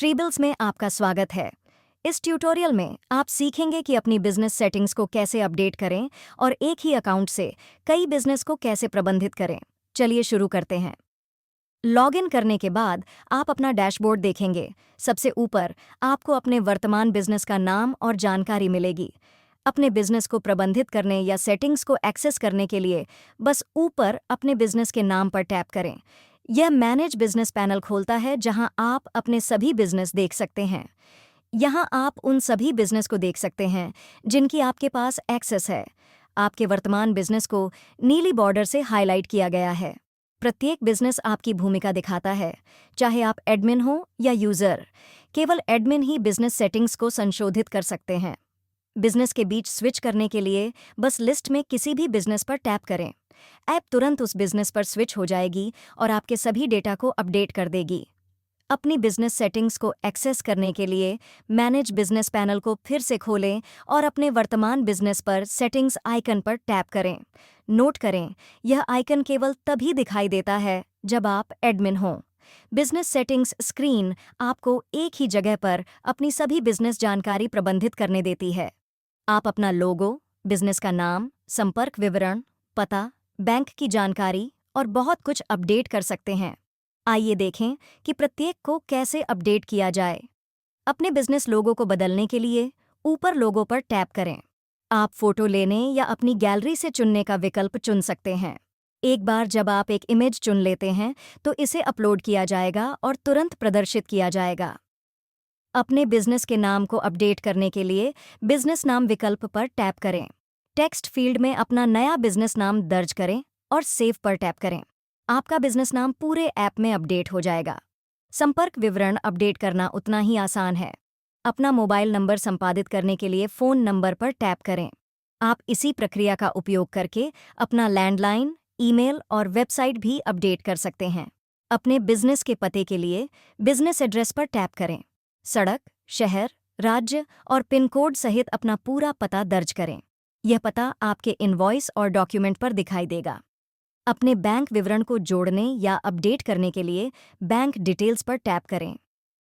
ट्रीबिल्स में आपका स्वागत है। इस ट्यूटोरियल में आप सीखेंगे कि अपनी बिजनेस सेटिंग्स को कैसे अपडेट करें और एक ही अकाउंट से कई बिजनेस को कैसे प्रबंधित करें। चलिए शुरू करते हैं। लॉगिन करने के बाद आप अपना डैशबोर्ड देखेंगे। सबसे ऊपर आपको अपने वर्तमान बिजनेस का नाम और जानकारी मिलेगी। अपने बिजनेस को प्रबंधित करने या सेटिंग्स को एक्सेस करने के लिए बस ऊपर अपने बिजनेस के नाम पर टैप करें। यह मैनेज बिजनेस पैनल खोलता है जहां आप अपने सभी बिजनेस देख सकते हैं। यहां आप उन सभी बिजनेस को देख सकते हैं जिनकी आपके पास एक्सेस है। आपके वर्तमान बिजनेस को नीली बॉर्डर से हाईलाइट किया गया है। प्रत्येक बिजनेस आपकी भूमिका दिखाता है, चाहे आप एडमिन हो या यूजर। केवल एडमिन ही बिजनेस सेटिंग्स को संशोधित कर सकते हैं। बिजनेस के बीच स्विच करने के लिए बस लिस्ट में किसी भी बिजनेस पर टैप करें। ऐप तुरंत उस बिजनेस पर स्विच हो जाएगी और आपके सभी डेटा को अपडेट कर देगी। अपनी बिजनेस सेटिंग्स को एक्सेस करने के लिए मैनेज बिजनेस पैनल को फिर से खोलें और अपने वर्तमान बिजनेस पर सेटिंग्स आइकन पर टैप करें। नोट करें, यह आइकन केवल तभी दिखाई देता है जब आप एडमिन हों। बिजनेस सेटिंग्स स्क्रीन आपको एक ही जगह पर अपनी सभी बिजनेस जानकारी प्रबंधित करने देती है। आप अपना लोगो, बिजनेस का नाम, संपर्क विवरण, पता, बैंक की जानकारी और बहुत कुछ अपडेट कर सकते हैं। आइए देखें कि प्रत्येक को कैसे अपडेट किया जाए। अपने बिजनेस लोगो को बदलने के लिए ऊपर लोगो पर टैप करें। आप फोटो लेने या अपनी गैलरी से चुनने का विकल्प चुन सकते हैं। एक बार जब आप एक इमेज चुन लेते हैं तो इसे अपलोड किया जाएगा और तुरंत प्रदर्शित किया जाएगा। अपने बिजनेस के नाम को अपडेट करने के लिए बिजनेस नाम विकल्प पर टैप करें। टेक्स्ट फील्ड में अपना नया बिजनेस नाम दर्ज करें और सेव पर टैप करें। आपका बिजनेस नाम पूरे ऐप में अपडेट हो जाएगा। संपर्क विवरण अपडेट करना उतना ही आसान है। अपना मोबाइल नंबर संपादित करने के लिए फ़ोन नंबर पर टैप करें। आप इसी प्रक्रिया का उपयोग करके अपना लैंडलाइन, ईमेल और वेबसाइट भी अपडेट कर सकते हैं। अपने बिजनेस के पते के लिए बिजनेस एड्रेस पर टैप करें। सड़क, शहर, राज्य और पिन कोड सहित अपना पूरा पता दर्ज करें। यह पता आपके इनवॉइस और डॉक्यूमेंट पर दिखाई देगा। अपने बैंक विवरण को जोड़ने या अपडेट करने के लिए बैंक डिटेल्स पर टैप करें।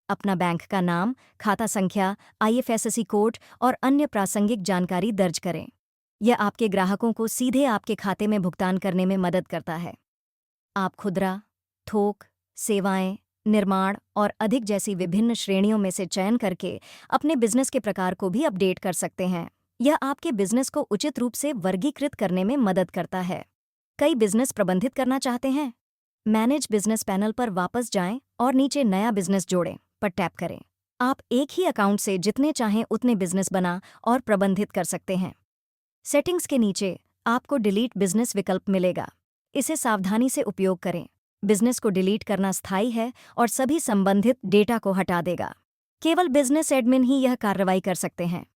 अपना बैंक का नाम, खाता संख्या, IFSC कोड और अन्य प्रासंगिक जानकारी दर्ज करें। यह आपके ग्राहकों को सीधे आपके खाते में भुगतान करने में मदद करता है। आप खुदरा, थोक, सेवाएं, निर्माण और अधिक जैसी विभिन्न श्रेणियों में से चयन करके अपने बिजनेस के प्रकार को भी अपडेट कर सकते हैं। यह आपके बिजनेस को उचित रूप से वर्गीकृत करने में मदद करता है। कई बिजनेस प्रबंधित करना चाहते हैं? मैनेज बिजनेस पैनल पर वापस जाएं और नीचे नया बिजनेस जोड़ें पर टैप करें। आप एक ही अकाउंट से जितने चाहें उतने बिजनेस बना और प्रबंधित कर सकते हैं। सेटिंग्स के नीचे आपको डिलीट बिजनेस विकल्प मिलेगा। इसे सावधानी से उपयोग करें। बिजनेस को डिलीट करना स्थायी है और सभी संबंधित डेटा को हटा देगा। केवल बिजनेस एडमिन ही यह कार्रवाई कर सकते हैं।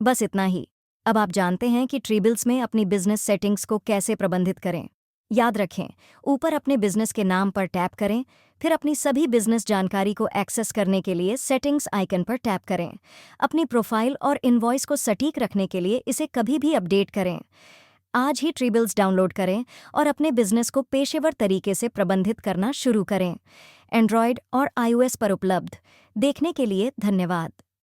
बस इतना ही। अब आप जानते हैं कि ट्रीबिल्स में अपनी बिजनेस सेटिंग्स को कैसे प्रबंधित करें। याद रखें, ऊपर अपने बिजनेस के नाम पर टैप करें, फिर अपनी सभी बिजनेस जानकारी को एक्सेस करने के लिए सेटिंग्स आइकन पर टैप करें। अपनी प्रोफाइल और इनवॉइस को सटीक रखने के लिए इसे कभी भी अपडेट करें। आज ही ट्रीबिल्स डाउनलोड करें और अपने बिजनेस को पेशेवर तरीके से प्रबंधित करना शुरू करें। एंड्रॉयड और iOS पर उपलब्ध। देखने के लिए धन्यवाद।